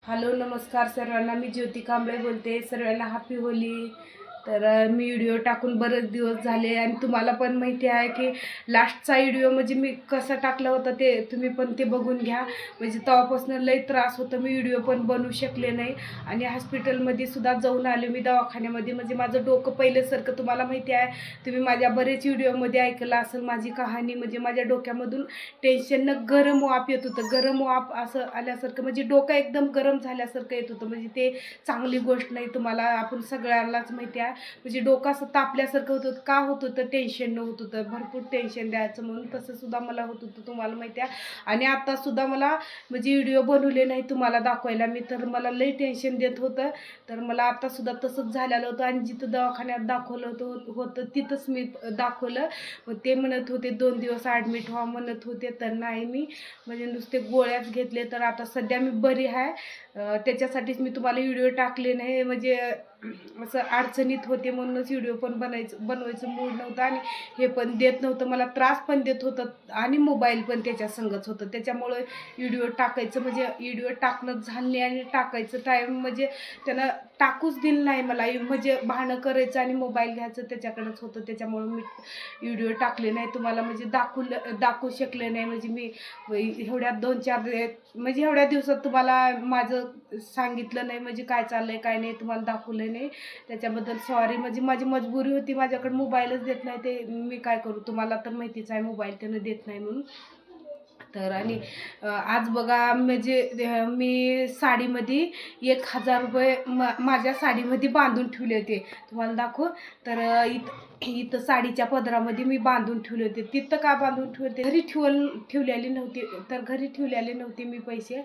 Hello नमस्कार सर्वांना, मी ज्योती कांबळे बोलते. सर्वांना हॅपी होली. तर मी व्हिडिओ टाकून बरेच दिवस झाले आणि तुम्हाला पण माहिती आहे की लास्टचा व्हिडिओ म्हणजे मी कसा टाकला होता ते तुम्ही पण ते बघून घ्या. म्हणजे तेव्हापासून लई त्रास होतं, मी व्हिडिओ पण बनवू शकले नाही आणि हॉस्पिटलमध्ये सुद्धा जाऊन आले मी दवाखान्यामध्ये. म्हणजे माझं डोकं पहिल्यासारखं तुम्हाला माहिती आहे, तुम्ही माझ्या बरेच व्हिडिओमध्ये ऐकलं असेल माझी कहाणी. म्हणजे माझ्या डोक्यामधून टेन्शननं गरम वाफ येत होतं, गरम वाफ असं आल्यासारखं, म्हणजे डोकं एकदम गरम झाल्यासारखं येत होतं. म्हणजे ते चांगली गोष्ट नाही, तुम्हाला आपण सगळ्यांनाच माहिती आहे. म्हणजे डोकं असं तापल्यासारखं होतं. का होत होतं? टेन्शन होत होतं, भरपूर टेन्शन द्यायचं म्हणून तसं सुद्धा मला होत होतं, तुम्हाला माहिती आहे. आणि आता सुद्धा मला म्हणजे व्हिडिओ बनवले नाही तुम्हाला दाखवायला मी, तर मला लई टेन्शन देत होतं. तर मला आता सुद्धा तसंच झालेलं होतं आणि जिथं दवाखान्यात दाखवलं होतं तिथंच मी दाखवलं. मग ते म्हणत होते 2 दिवस ॲडमिट व्हा म्हणत होते, तर नाही मी म्हणजे नुसते गोळ्याच घेतले. तर आता सध्या मी बरी आहे, त्याच्यासाठीच मी तुम्हाला व्हिडिओ टाकले नाही. म्हणजे असं अडचणीत होते म्हणूनच व्हिडिओ पण बनवायचं मूड नव्हतं आणि हे पण देत नव्हतं, मला त्रास पण देत होतं आणि मोबाईल पण त्याच्या संगच होतं. त्याच्यामुळं व्हिडिओ टाकायचं म्हणजे व्हिडिओ टाकणं झालं नाही आणि टाकायचं टाईम म्हणजे त्यानं टाकूच दिलं नाही मला. म्हणजे भांडण करायचं आणि मोबाईल घ्यायचं त्याच्याकडेच होतं, त्याच्यामुळं मी व्हिडिओ टाकले नाही तुम्हाला. म्हणजे दाखवू शकले नाही. म्हणजे मी एवढ्या 2-4 म्हणजे एवढ्या दिवसात तुम्हाला माझं सांगितलं नाही, म्हणजे काय चाललंय काय नाही तुम्हाला दाखवलं नाही. त्याच्याबद्दल सॉरी. म्हणजे माझी मजबुरी होती, माझ्याकडे मोबाईलच देत नाही, ते मी काय करू, तुम्हाला तर माहितीच आहे मोबाईल त्यानं देत नाही म्हणून. तर आणि आज बघा म्हणजे मी साडीमध्ये 1,000 रुपये माझ्या साडीमध्ये बांधून ठेवले होते, तुम्हाला दाखवू. तर इथं साडीच्या पदरामध्ये मी बांधून ठेवले होते. तिथं का बांधून ठेवले, घरी ठेवलेली नव्हती, तर घरी ठेवलेले नव्हते मी पैसे,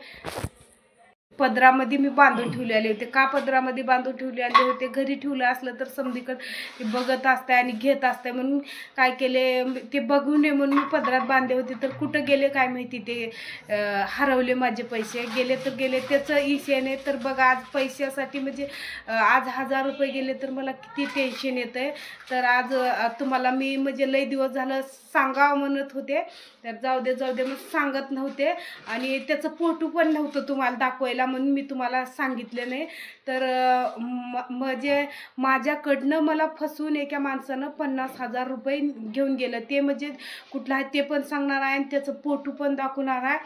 पदरामध्ये मी बांधून ठेवलेले होते. का पदरामध्ये बांधून ठेवलेले होते? घरी ठेवलं असलं तर समधीकडे ते बघत असते आणि घेत असते म्हणून काय केले, ते बघू नये म्हणून मी पदरात बांधले होते. तर कुठं गेले काय माहिती, ते हरवले माझे पैसे. गेले तर गेले, त्याचं इशे नाही. तर बघा आज पैशासाठी म्हणजे आज 1,000 रुपये गेले तर मला किती टेन्शन येतं आहे. तर आज तुम्हाला मी म्हणजे लई दिवस झालं सांगावं म्हणत होते, तर जाऊ दे मग सांगत नव्हते. आणि त्याचं फोटो पण नव्हतं तुम्हाला दाखवायला म्हणून मी तुम्हाला सांगितलं नाही. तर म्हणजे माझ्याकडनं मला फसवून एका माणसानं 50,000 रुपये घेऊन गेलं. ते म्हणजे कुठलं आहे ते पण सांगणार आहे आणि त्याचं फोटो पण दाखवणार आहे.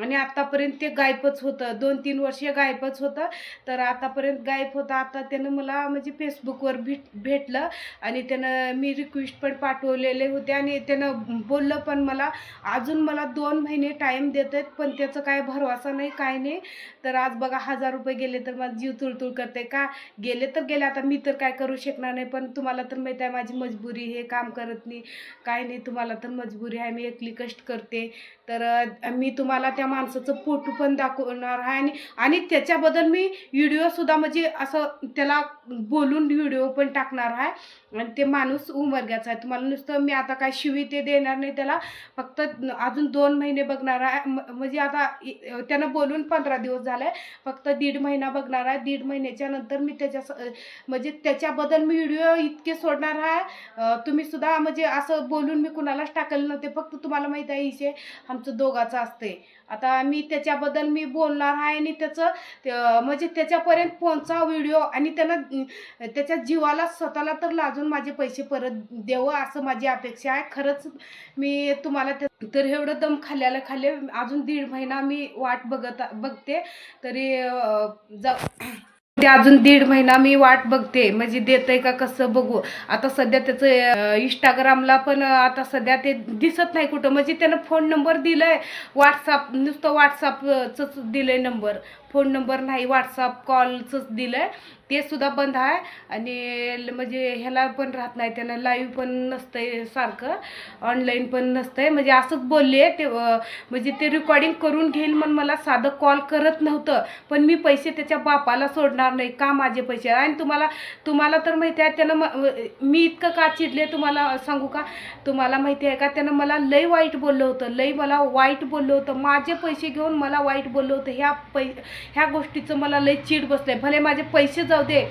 आणि आतापर्यंत ते गायबच होतं, 2-3 वर्षे गायबच होतं. तर आतापर्यंत गायब होतं. आता त्यानं मला म्हणजे फेसबुकवर भेटलं आणि त्यानं मी रिक्वेस्ट पण पाठवलेले होते आणि त्यानं बोललं पण मला अजून मला 2 महिने टाईम देत आहेत, पण त्याचं काय भरवसा नाही काय नाही. तर आज बघा 1,000 रुपये गेले तर माझा जीव तुळतुळ करते. का गेले तर गेले, आता मी तर काय करू शकणार नाही. पण तुम्हाला तर माहीत आहे माझी मजबुरी, हे काम करत नाही काय नाही, तुम्हाला तर मजबुरी आहे, मी एकली कष्ट करते. तर मी तुम्हाला त्या माणसाचं फोटो पण दाखवणार आहे आणि आणि त्याच्याबद्दल मी व्हिडिओसुद्धा म्हणजे असं त्याला बोलून व्हिडिओ पण टाकणार आहे. आणि ते माणूस उमरग्याचा आहे, तुम्हाला नुसतं मी आता काय शिवी ते देणार नाही त्याला, फक्त अजून 2 महिने बघणार आहे. म्हणजे आता त्यानं बोलून 15 दिवस झाले, फक्त 1.5 महिना बघणार आहे. 1.5 महिन्याच्या नंतर मी म्हणजे त्याच्याबद्दल मी व्हिडिओ इतके सोडणार आहे. तुम्ही सुद्धा म्हणजे असं बोलून मी कुणालाच टाकलं नव्हते, फक्त तुम्हाला माहीत आहे इशे आमचं दोघाचं असते. आता मी त्याच्याबद्दल मी बोलणार आहे आणि त्याचं म्हणजे त्याच्यापर्यंत पोहोचा व्हिडिओ आणि त्यानं त्याच्या जीवाला स्वतःला तर लाजून माझे पैसे परत द्यावं असं माझी अपेक्षा आहे. खरंच मी तुम्हाला तर एवढं दम खाल्ले अजून 1.5 महिना मी वाट बघते. तरी ते अजून 1.5 महिना मी वाट बघते, म्हणजे देतंय का कसं बघू. आता सध्या त्याचं इंस्टाग्रामला पण आता सध्या ते दिसत नाही कुठं. म्हणजे त्यानं फोन नंबर दिलाय, व्हॉट्सअप नुसतं व्हॉट्सअपचंच दिलंय नंबर, फोन नंबर नाही, व्हॉट्सअप कॉलचंच दिलंय, ते सुद्धा बंद आहे. आणि म्हणजे ह्याला पण राहत नाही, त्यानं लाईव्ह पण नसतंय, सारखं ऑनलाईन पण नसतंय. म्हणजे असंच बोलले ते, म्हणजे ते रेकॉर्डिंग करून घेईल म्हणून मला साधं कॉल करत नव्हतं. पण मी पैसे त्याच्या बापाला सोडणार नाही, का माझे पैसे. आणि तुम्हाला तर माहिती आहे त्यानं मी इतकं का चिडले तुम्हाला सांगू का. तुम्हाला माहिती आहे का, त्यानं मला लई वाईट बोललं होतं, लई मला वाईट बोललं होतं, माझे पैसे घेऊन मला वाईट बोललं होतं. ह्या गोष्टीचं मला लई चीड बसलंय. भले माझे पैसे जाऊ दे,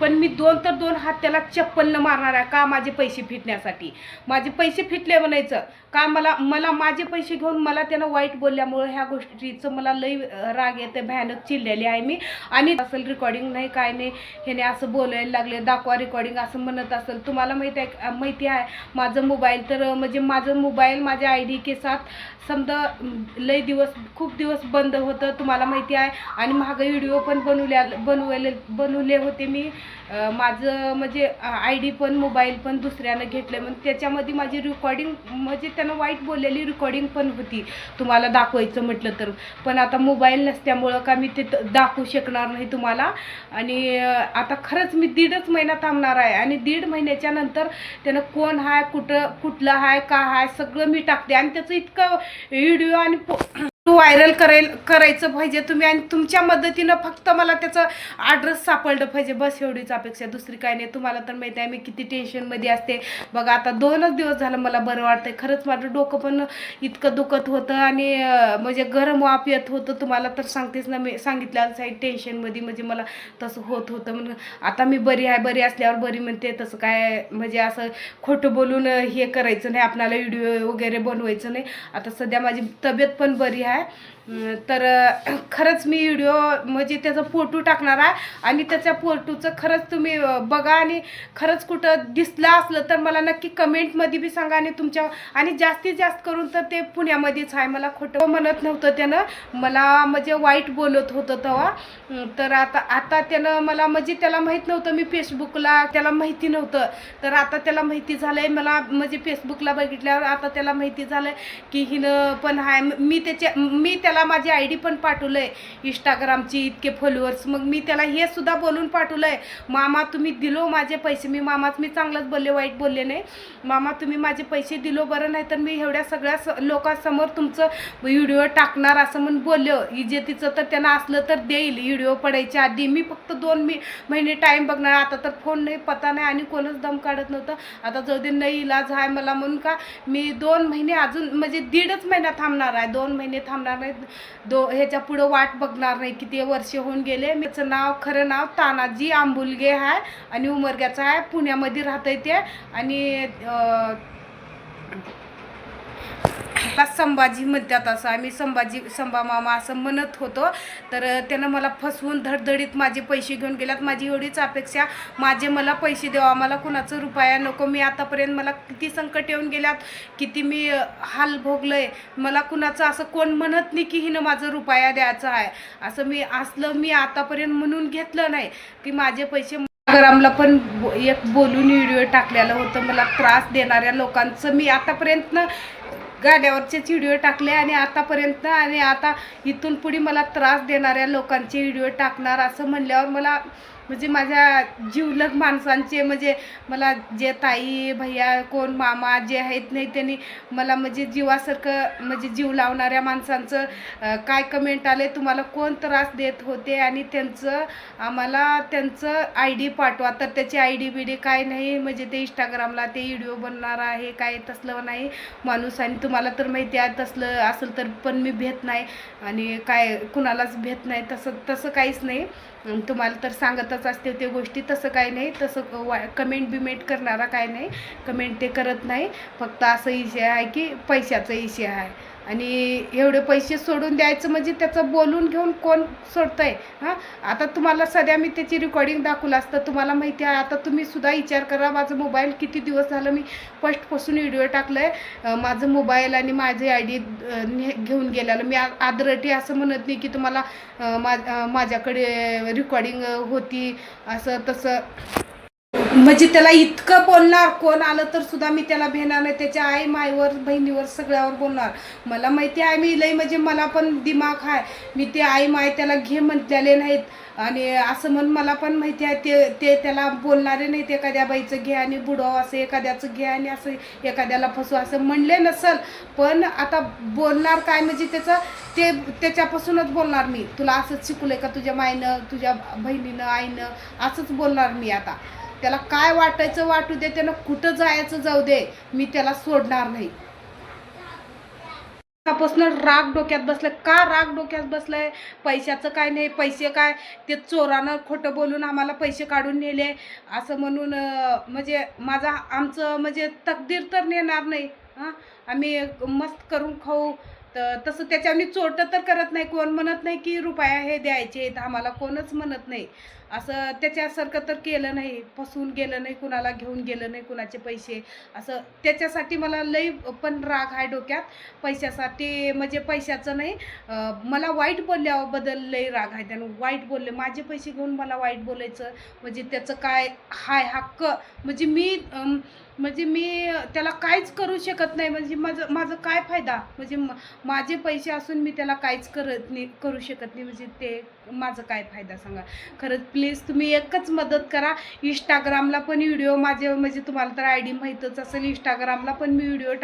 पण मी 2 तर 2 हात त्याला चप्पलनं मारणार आहे. का? माझे पैसे फिटण्यासाठी. माझे पैसे फिटले म्हणायचं का? मला माझे पैसे घेऊन मला त्यानं वाईट बोलल्यामुळं ह्या गोष्टीचं मला लई राग येते, भयानक चिडलेली आहे मी. आणि असेल रेकॉर्डिंग नाही काय नाही, ह्याने असं बोलायला लागले, दाखवा रेकॉर्डिंग असं म्हणत असेल. तुम्हाला माहिती आहे माझं मोबाईल तर म्हणजे माझं मोबाईल माझ्या आय डी के साथ समजा लई दिवस खूप दिवस बंद होतं, तुम्हाला माहिती आहे. आणि महाग व्हिडिओ पण बनवले होते मी. माझं म्हणजे आय डी पण मोबाईल पण दुसऱ्यानं घेतलं, म्हणजे त्याच्यामध्ये माझी रेकॉर्डिंग म्हणजे त्यानं वाईट बोललेली रेकॉर्डिंग पण होती तुम्हाला दाखवायचं म्हटलं तर. पण आता मोबाईल नसल्यामुळं का मी ते दाखवू शकणार नाही तुम्हाला. आणि आता खरंच मी 1.5 महिना थांबणार आहे. आणि 1.5 महिन्याच्या नंतर त्यानं कोण आहे, कुठलं आहे, का आहे सगळं मी टाकते. आणि त्याचं इतकं व्हिडिओ आणि व्हायरल करायचं पाहिजे तुम्ही. आणि तुमच्या मदतीनं फक्त मला त्याचं ॲड्रेस सापडलं पाहिजे, बस एवढीच अपेक्षा, दुसरी काय नाही. तुम्हाला तर माहिती आहे मी किती टेन्शनमध्ये असते बघा. आता 2च दिवस झालं मला बरं वाटतंय. खरंच माझं डोकं पण इतकं दुखत होतं आणि म्हणजे गरम वाफ येत होतं. तुम्हाला तर सांगतेच ना, मी सांगितलं साईड टेन्शनमध्ये म्हणजे मला तसं होत होतं. म्हणून आता मी बरी आहे, बरी असल्यावर बरी म्हणते. तसं काय म्हणजे असं खोटं बोलून हे करायचं नाही, आपल्याला व्हिडिओ वगैरे बनवायचं नाही. आता सध्या माझी तब्येत पण बरी आहे. तर खरंच मी व्हिडिओ म्हणजे त्याचा फोटो टाकणार आहे. आणि त्याच्या फोटोचं खरंच तुम्ही बघा. आणि खरंच कुठं दिसलं असलं तर मला नक्की कमेंटमध्ये बी सांगा. आणि आणि जास्तीत जास्त करून तर ते पुण्यामध्येच आहे. मला खोटं म्हणत नव्हतं त्यानं, मला म्हणजे वाईट बोलत होतं तेव्हा. तर आता त्यानं मला म्हणजे त्याला माहीत नव्हतं मी फेसबुकला, त्याला माहिती नव्हतं. तर आता त्याला माहिती झालं आहे. मला म्हणजे फेसबुकला बघितल्यावर आता त्याला माहिती झालं की हिनं पण आहे. मी त्याला माझी आय डी पण पाठवलं आहे इंस्टाग्रामची, इतके फॉलोअर्स. मग मी त्याला हे सुद्धा बोलून पाठवलं आहे, मामा तुम्ही दिलो माझे पैसे. मी चांगलंच बोलले, वाईट बोलले नाही. मामा तुम्ही माझे पैसे दिलो बरं, नाही तर मी एवढ्या सगळ्या लोकांसमोर तुमचं व्हिडिओ टाकणार असं म्हणून बोललो. इज्जतीचं तर त्यांना असलं तर देईल व्हिडिओ पडायच्या आधी. मी फक्त 2 महिने टाईम बघणार. आता तर फोन नाही, पता नाही आणि कोणच दम काढत नव्हतं. आता जाऊ दे, नाही इलाज आहे मला म्हणून का मी 2 महिने अजून म्हणजे 1.5 महिना थांबणार आहे. 2 महिने थांबणार नाही, ह्याच्या पुढं वाट बघणार नाही. किती वर्ष होऊन गेले. मीचं खरं नाव तानाजी आंबुलगे आहे आणि उमरग्याचं आहे, पुण्यामध्ये राहतंय ते. आणि संभाजी म्हणतात असं, आम्ही संभा मामा असं म्हणत होतो. तर त्यानं मला फसवून धडधडीत माझे पैसे घेऊन गेल्यात. माझी एवढीच अपेक्षा, मला पैसे द्यावा, मला कुणाचं रुपया नको. मी आतापर्यंत मला किती संकट येऊन गेल्यात, किती मी हाल भोगलंय. मला कुणाचं असं कोण म्हणत नाही की हिनं माझं रुपया द्यायचं आहे असं मी आतापर्यंत म्हणून घेतलं नाही की माझे पैसे. इंस्टाग्रामला पण एक बोलून व्हिडिओ टाकलेलं होतं, मला त्रास देणाऱ्या लोकांचं मी आतापर्यंत गाड्यावरचेच व्हिडिओ टाकले आणि आतापर्यंत. आणि आता इथून पुढे मला त्रास देणाऱ्या लोकांचे व्हिडिओ टाकणार असं म्हणल्यावर मला म्हणजे माझ्या जीवलग माणसांचे म्हणजे मला जे ताई भैया कोण मामा जे आहेत नाही त्यांनी मला म्हणजे जीवासारखं म्हणजे जीव लावणाऱ्या माणसांचं काय कमेंट आले, तुम्हाला कोण त्रास देत होते आणि त्यांचं आय डी पाठवा. तर त्याची आय डी बिडी काय नाही, म्हणजे ते इंस्टाग्रामला ते व्हिडिओ बनणार आहे काय तसलं नाही माणूस. आणि तुम्हाला तर माहिती आहे तसलं असेल तर पण मी भेट नाही आणि काय कुणालाच भेट नाही, तसं काहीच नाही. तुम्हाला तर सांगतच असते ते गोष्टी, तसं काही नाही. तसं कमेंट बिमेंट करणारा काय नाही, कमेंट ते करत नाही. फक्त असं इशे आहे की पैशाचं इशे आहे. आणि एवढे पैसे सोडून द्यायचं म्हणजे त्याचं बोलून घेऊन कोण सोडतंय. आता तुम्हाला सध्या मी त्याची रेकॉर्डिंग दाखवलं असतं, तुम्हाला माहिती आहे. आता तुम्ही सुद्धा विचार करा, माझं मोबाईल किती दिवस झालं मी फर्स्टपासून व्हिडिओ टाकलं आहे. माझं मोबाईल आणि माझे आय डी घेऊन गेलेलं. मी आदरटी असं म्हणत नाही की तुम्हाला माझ्याकडे रेकॉर्डिंग होती असं तसं. म्हणजे त्याला इतकं बोलणार, कोण आलं तर सुद्धा मी त्याला भेटणार नाही. त्याच्या आई माईवर बहिणीवर सगळ्यावर बोलणार. मला माहिती आहे मी लई म्हणजे मला पण दिमाग आहे. मी ते आई माय त्याला घे म्हटलेले नाहीत. आणि असं म्हणून मला पण माहिती आहे ते त्याला बोलणारे नाहीत. एखाद्या बाईचं घे आणि बुडव, असं एखाद्याचं घे आणि असं एखाद्याला फसू असं म्हणले नसल. पण आता बोलणार काय म्हणजे त्याच्यापासूनच बोलणार मी. तुला असंच शिकवलंय का तुझ्या माईनं, तुझ्या बहिणीनं, आईनं, असंच बोलणार मी आता. त्याला काय वाटायचं वाटू दे, त्यानं कुठं जायचं जाऊ दे, मी त्याला सोडणार नाही. त्यापासून राग डोक्यात बसलाय. का राग डोक्यात बसलाय? पैशाचं काय नाही, पैसे काय ते चोरानं खोटं बोलून आम्हाला पैसे काढून नेले असं म्हणून म्हणजे आमचं म्हणजे तकदीर तर नेणार नाही. हां, आम्ही मस्त करून खाऊ. तर तसं त्याच्याने चोरटं तर करत नाही. कोण म्हणत नाही की रुपया हे द्यायचे आम्हाला, कोणच म्हणत नाही. असं त्याच्यासारखं तर केलं नाही, फसवून गेलं नाही, कुणाला घेऊन गेलं नाही कुणाचे पैसे. असं त्याच्यासाठी मला लई पण राग आहे डोक्यात. पैशासाठी म्हणजे पैशाचं नाही, मला वाईट बोलल्याबद्दल लई राग आहे. त्यानं वाईट बोलले, माझे पैसे घेऊन मला वाईट बोलायचं म्हणजे त्याचं काय हाय हक्क? म्हणजे मी त्याला काहीच करू शकत नाही. म्हणजे माझं काय फायदा? म्हणजे माझे पैसे असून मी त्याला काहीच करू शकत नाही. म्हणजे ते माझं काय फायदा सांगा? खरंच प्लीज तुम्ही एकच मदत करा. इंस्टाग्रामला पण व्हिडिओ माझे म्हणजे तुम्हाला तर आय डी माहीतच असेल, इंस्टाग्रामला पण मी व्हिडिओ